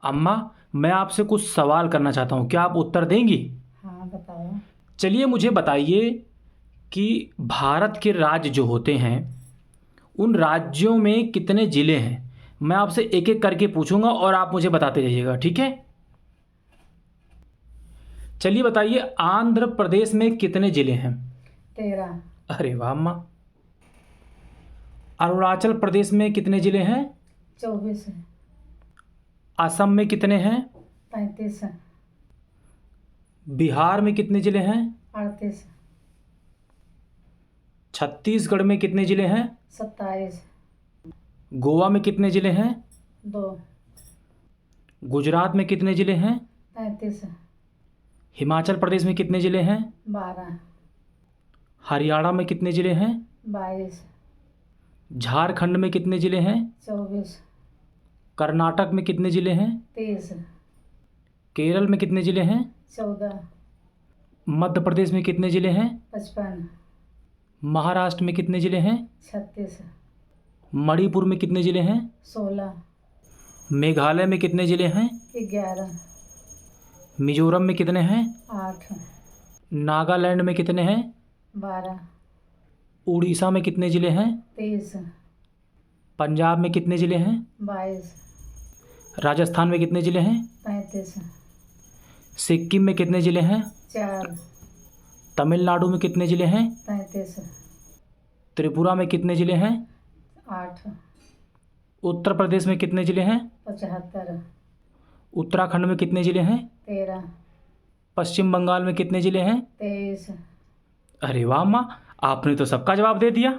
अम्मा, मैं आपसे कुछ सवाल करना चाहता हूँ, क्या आप उत्तर देंगी? हाँ बताओ। चलिए मुझे बताइए कि भारत के राज्य जो होते हैं उन राज्यों में कितने ज़िले हैं? मैं आपसे एक एक करके पूछूंगा और आप मुझे बताते रहिएगा, ठीक है? चलिए बताइए, आंध्र प्रदेश में कितने ज़िले हैं? 13। अरे वाह अम्मा। अरुणाचल प्रदेश में कितने ज़िले हैं? 24। असम में कितने हैं? 35। बिहार में कितने ज़िले हैं? 38। छत्तीसगढ़ में कितने ज़िले हैं? 27। गोवा में कितने ज़िले हैं? 2। गुजरात में कितने ज़िले हैं? 35। हिमाचल प्रदेश में कितने ज़िले हैं? 12। हरियाणा में कितने ज़िले हैं? 22। झारखंड में कितने ज़िले हैं? 24। कर्नाटक में कितने ज़िले हैं? 23। केरल में कितने ज़िले हैं? 14। मध्य प्रदेश में कितने ज़िले हैं? 55। महाराष्ट्र में कितने ज़िले हैं? 36। मणिपुर में कितने ज़िले हैं? 16। मेघालय में कितने ज़िले हैं? 11। मिजोरम में कितने हैं? 8। नागालैंड में कितने हैं? 12। उड़ीसा में कितने ज़िले हैं? 23। पंजाब में कितने ज़िले हैं? 22। राजस्थान में कितने ज़िले हैं? 35। सिक्किम में कितने ज़िले हैं? 4। तमिलनाडु में कितने ज़िले हैं? 35। त्रिपुरा में कितने ज़िले हैं? 8। उत्तर प्रदेश में कितने ज़िले हैं? 75। उत्तराखंड में कितने ज़िले हैं? 13। पश्चिम बंगाल में कितने ज़िले हैं? 23। अरे वाह माँ, आपने तो सबका जवाब दे दिया।